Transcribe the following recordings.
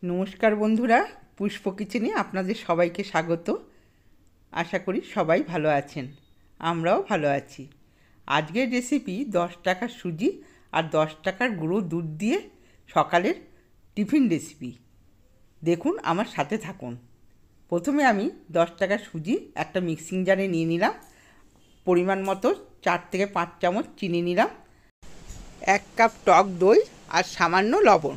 নমস্কার বন্ধুরা, পুষ্প কিচেনে আপনাদের সবাইকে স্বাগত। আশা করি সবাই ভালো আছেন, আমরাও ভালো আছি। আজকের রেসিপি 10 টাকার সুজি আর 10 টাকার গুঁড়ো দুধ দিয়ে সকালের টিফিন রেসিপি। দেখুন, আমার সাথে থাকুন। প্রথমে আমি 10 টাকার সুজি একটা মিক্সিং জারে নিয়ে নিলাম। পরিমাণ মতো 4 থেকে 5 চামচ চিনি নিলাম, 1 কাপ টক দই আর সামান্য লবণ,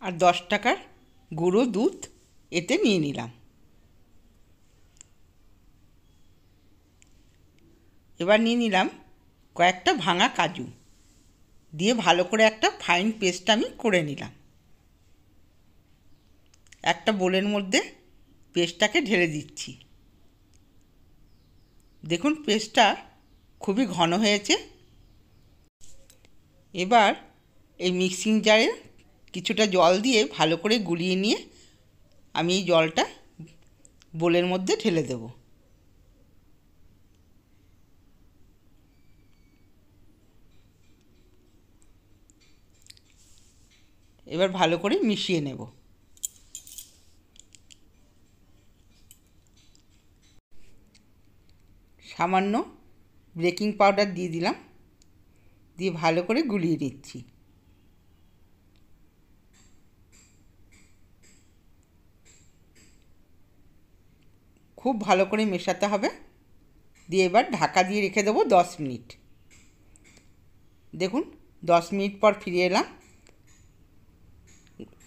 আর 10 টাকার গুঁড়ো দুধ এতে নিয়ে নিলাম। এবার নিয়ে নিলাম কয়েকটা ভাঙা কাজু, দিয়ে ভালো করে একটা ফাইন পেস্ট আমি করে নিলাম। একটা বোলের মধ্যে পেস্টটাকে ঢেলে দিচ্ছি। দেখুন, পেস্টটা খুবই ঘন হয়েছে। এবার এই মিক্সিং জারে কিছুটা জল দিয়ে ভালো করে গুলিয়ে নিয়ে আমি এই জলটা বোলের মধ্যে ঢেলে দেব। এবার ভালো করে মিশিয়ে নেব। সামান্য বেকিং পাউডার দিয়ে দিলাম, দিয়ে ভালো করে গুলিয়ে নিচ্ছি। খুব ভালো করে মেশাতে হবে। দিয়ে এবার ঢাকা দিয়ে রেখে দেবো 10 মিনিট। দেখুন, 10 মিনিট পর ফিরে এলাম।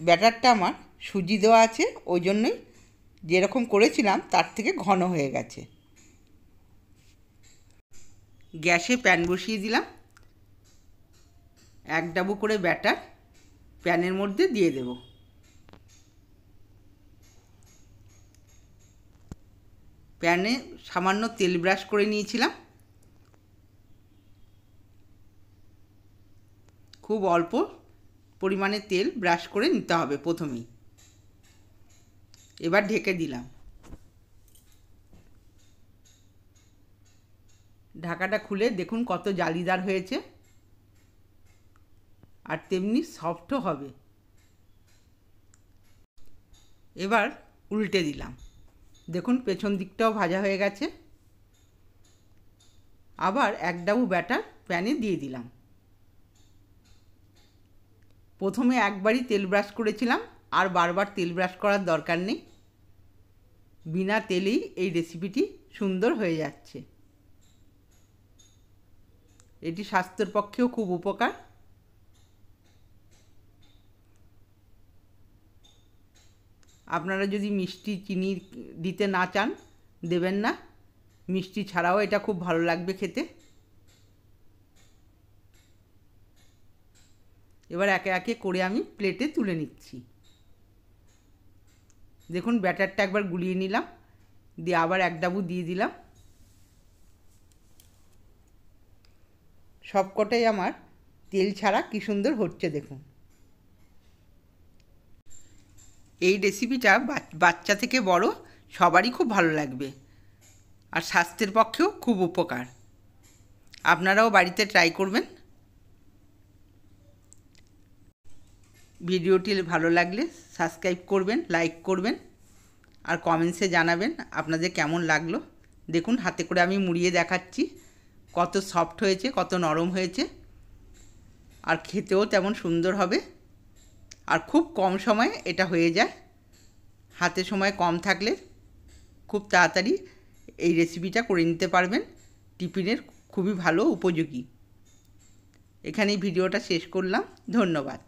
ব্যাটারটা আমার সুজি দেওয়া আছে, ওই জন্যই যেরকম করেছিলাম তার থেকে ঘন হয়ে গেছে। গ্যাসে প্যান বসিয়ে দিলাম। 1 ডাবু করে ব্যাটার প্যানের মধ্যে দিয়ে দেব। প্যানে সামান্য তেল ব্রাশ করে নিয়েছিলাম। খুব অল্প পরিমাণে তেল ব্রাশ করে নিতে হবে প্রথমেই। এবার ঢেকে দিলাম। ঢাকাটা খুলে দেখুন কত জালিদার হয়েছে, আর তেমনি সফটও হবে। এবার উল্টে দিলাম। দেখুন, পেছন দিকটাও ভাজা হয়ে গেছে। আবার 1 ডাবু ব্যাটার প্যানে দিয়ে দিলাম। প্রথমে একবারই তেল ব্রাশ করেছিলাম, আর বারবার তেল ব্রাশ করার দরকার নেই। বিনা তেলেই এই রেসিপিটি সুন্দর হয়ে যাচ্ছে। এটি স্বাস্থ্যের পক্ষেও খুব উপকার। আপনারা যদি মিষ্টি চিনি দিতে না চান, দেবেন না। মিষ্টি ছাড়াও এটা খুব ভালো লাগবে খেতে। এবার একে একে করে আমি প্লেটে তুলে নিচ্ছি। দেখুন, ব্যাটারটা একবার গুলিয়ে নিলাম, দিয়ে আবার 1 ডাবু দিয়ে দিলাম। সবকটাই আমার তেল ছাড়া কি সুন্দর হচ্ছে দেখুন। এই রেসিপিটা বাচ্চা থেকে বড় সবারই খুব ভালো লাগবে, আর স্বাস্থ্যের পক্ষেও খুব উপকার। আপনারাও বাড়িতে ট্রাই করবেন। ভিডিওটি ভালো লাগলে সাবস্ক্রাইব করবেন, লাইক করবেন, আর কমেন্টসে জানাবেন আপনাদের কেমন লাগলো। দেখুন, হাতে করে আমি মুড়িয়ে দেখাচ্ছি কত সফট হয়েছে, কত নরম হয়েছে, আর খেতেও তেমন সুন্দর হবে। আর খুব কম সময়ে এটা হয়ে যায়। হাতে সময় কম থাকলে খুব তাড়াতাড়ি এই রেসিপিটা করে নিতে পারবেন। টিফিনের খুবই ভালো উপযোগী। এখানেই ভিডিওটা শেষ করলাম। ধন্যবাদ।